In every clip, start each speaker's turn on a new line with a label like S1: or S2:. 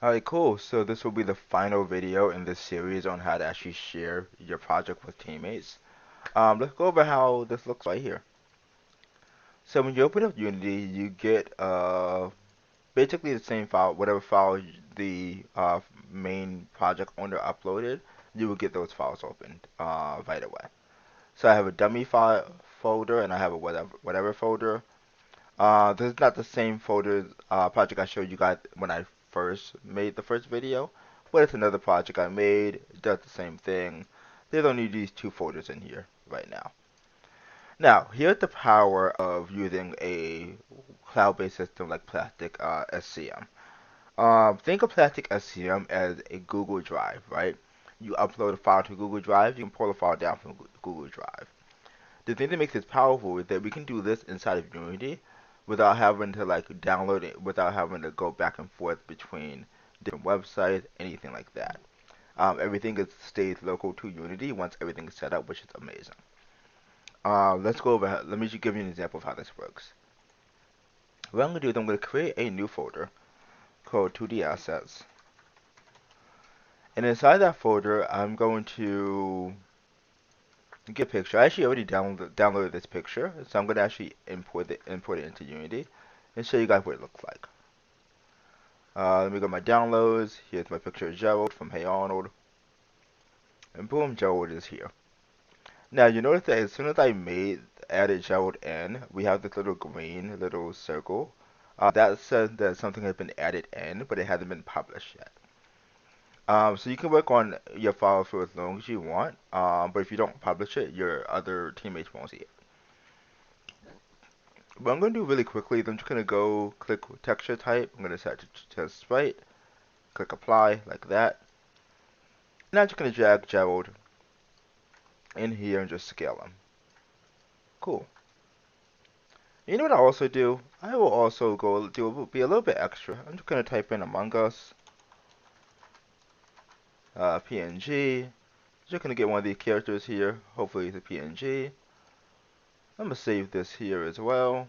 S1: Alright, cool. So this will be the final video in this series on how to actually share your project with teammates. Let's go over how this looks right here. So when you open up Unity, you get basically the same file, whatever file the main project owner uploaded, you will get those files opened right away. So I have a dummy file folder and I have a whatever folder. This is not the same folder project I showed you guys when I first made the first video, but it's another project I made. It does the same thing. There's only these two folders in here right now. Now, here's the power of using a cloud-based system like Plastic SCM. Think of Plastic SCM as a Google Drive, right? You upload a file to Google Drive, you can pull a file down from Google Drive. The thing that makes this powerful is that we can do this inside of Unity without having to like download it, without having to go back and forth between different websites, anything like that. Stays local to Unity once everything is set up, which is amazing. Let's go over. Let me just give you an example of how this works. What I'm going to do is I'm going to create a new folder called 2D Assets, and inside that folder, I'm going to get a picture. I actually already downloaded this picture, so I'm going to actually import it into Unity and show you guys what it looks like. Let me go to my downloads. Here's my picture of Gerald from Hey Arnold, and boom, Gerald is here. Now you notice that as soon as I added Gerald in, we have this little green little circle. That says that something has been added in, but it hasn't been published yet. So you can work on your file for as long as you want, but if you don't publish it, your other teammates won't see it. What I'm going to do really quickly is I'm just going to go click texture type. I'm going to set it to sprite, click apply like that. Now I'm just going to drag Gerald in here and just scale him. Cool. You know what I'll also do? I will also be a little bit extra. I'm just going to type in Among Us, PNG. Just going to get one of these characters here. Hopefully it's a PNG. I'm going to save this here as well.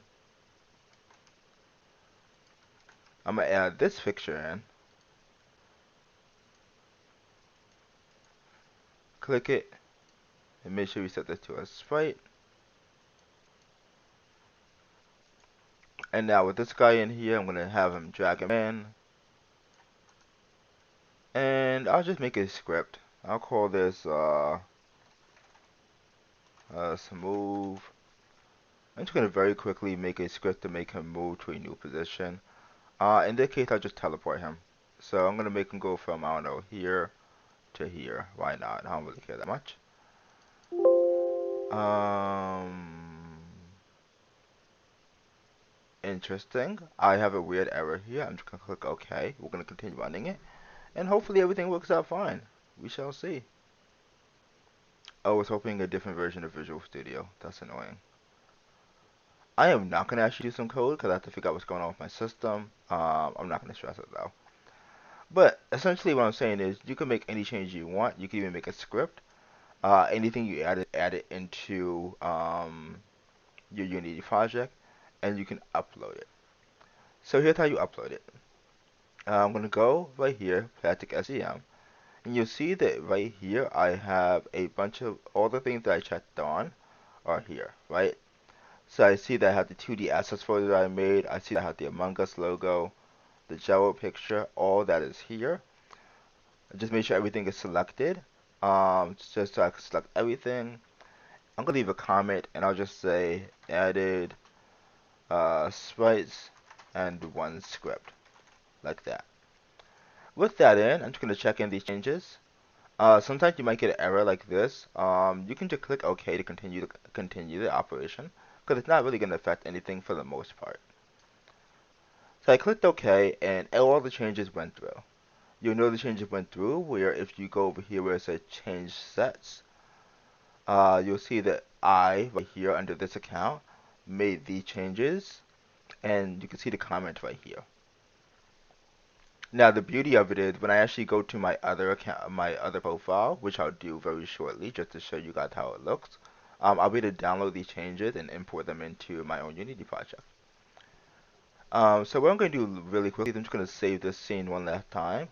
S1: I'm going to add this picture in. Click it. And make sure we set this to a sprite. And now with this guy in here, I'm going to have him drag him in. And I'll just make a script. I'll call this smooth. I'm just going to very quickly make a script to make him move to a new position. In this case, I'll just teleport him. So I'm going to make him go from, I don't know, here to here. Why not? I don't really care that much. Interesting. I have a weird error here. I'm just going to click OK. We're going to continue running it. And hopefully everything works out fine. We shall see. Oh, I was hoping a different version of Visual Studio. That's annoying. I am not going to actually do some code because I have to figure out what's going on with my system. I'm not going to stress it though. But essentially what I'm saying is you can make any change you want. You can even make a script. Anything you add it into your Unity project and you can upload it. So here's how you upload it. I'm going to go right here, Plastic SCM. And you'll see that right here I have a bunch of all the things that I checked on are here, right? So I see that I have the 2D assets folder that I made. I see that I have the Among Us logo, the Jello picture, all that is here. Just make sure everything is selected. Just so I can select everything. I'm gonna leave a comment and I'll just say added sprites and one script, like that. With that in, I'm just gonna check in these changes. Sometimes you might get an error like this. You can just click OK to continue the operation because it's not really gonna affect anything for the most part. So I clicked OK and all the changes went through. You'll know the changes went through where if you go over here where it says change sets, you'll see that I, right here under this account, made the changes and you can see the comment right here. Now the beauty of it is when I actually go to my other account, my other profile, which I'll do very shortly just to show you guys how it looks, I'll be able to download these changes and import them into my own Unity project. So what I'm going to do really quickly is I'm just going to save this scene one last time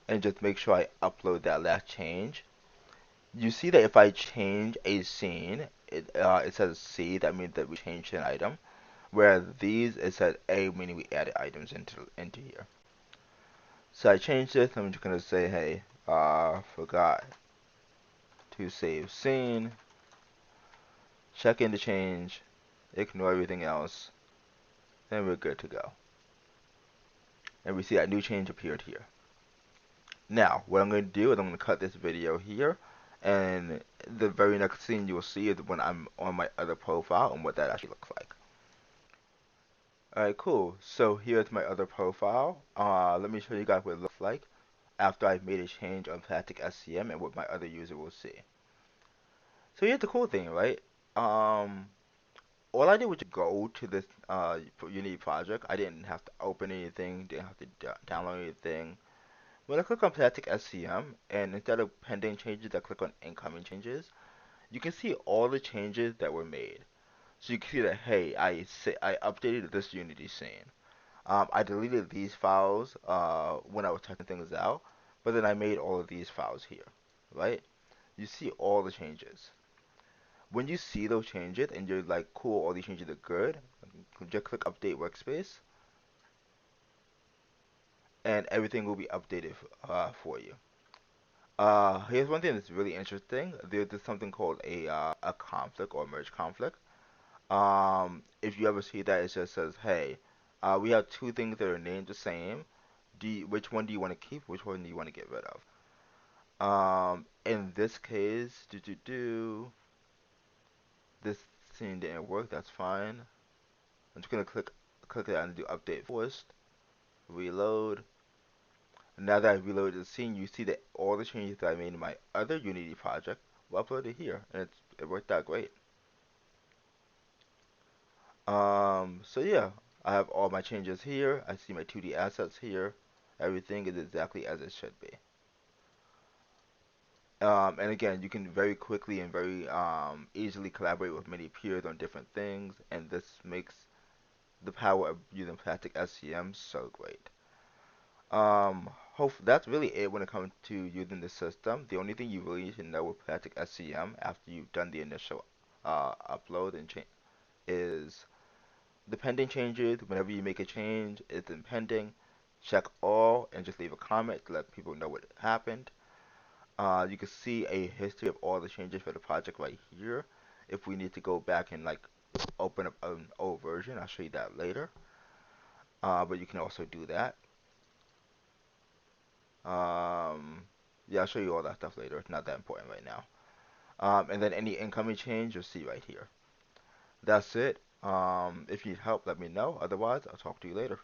S1: and just make sure I upload that last change. You see that if I change a scene, it says C, that means that we changed an item. Whereas these, it says A, meaning we added items into here. So I changed this. I'm just gonna say, hey, forgot to save scene. Check in the change. Ignore everything else. Then we're good to go. And we see that new change appeared here. Now, what I'm going to do is I'm going to cut this video here, and the very next scene you will see is when I'm on my other profile and what that actually looks like. Alright, cool. So here's my other profile. Let me show you guys what it looks like after I've made a change on Plastic SCM and what my other user will see. So here's the cool thing, right? Um, all I did was go to this Unity project. I didn't have to open anything, didn't have to download anything. When I click on Plastic SCM, and instead of pending changes, I click on incoming changes, you can see all the changes that were made. So you can see that, hey, I updated this Unity scene. I deleted these files when I was testing things out, but then I made all of these files here, right? You see all the changes. When you see those changes and you're like, cool, all these changes are good, just click Update Workspace, and everything will be updated for you. Here's one thing that's really interesting. There's something called a conflict or merge conflict. If you ever see that, it just says, hey, we have two things that are named the same. Which one do you want to keep? Which one do you want to get rid of? In this case, this scene didn't work. That's fine. I'm just gonna click it and do update first. Reload. Now that I've reloaded the scene, you see that all the changes that I made in my other Unity project were uploaded here, and it worked out great. So yeah, I have all my changes here. I see my 2D assets here. Everything is exactly as it should be. And again, you can very quickly and very easily collaborate with many peers on different things, and this makes the power of using Plastic SCM so great. Hope that's really it when it comes to using the system. The only thing you really need to know with Plastic SCM after you've done the initial upload and change is the pending changes. Whenever you make a change, it's in pending. Check all and just leave a comment to let people know what happened. You can see a history of all the changes for the project right here. If we need to go back and like open up an old version, I'll show you that later. But you can also do that. Yeah, I'll show you all that stuff later. It's not that important right now. And then any incoming change you'll see right here. That's it. If you need help, let me know. Otherwise, I'll talk to you later.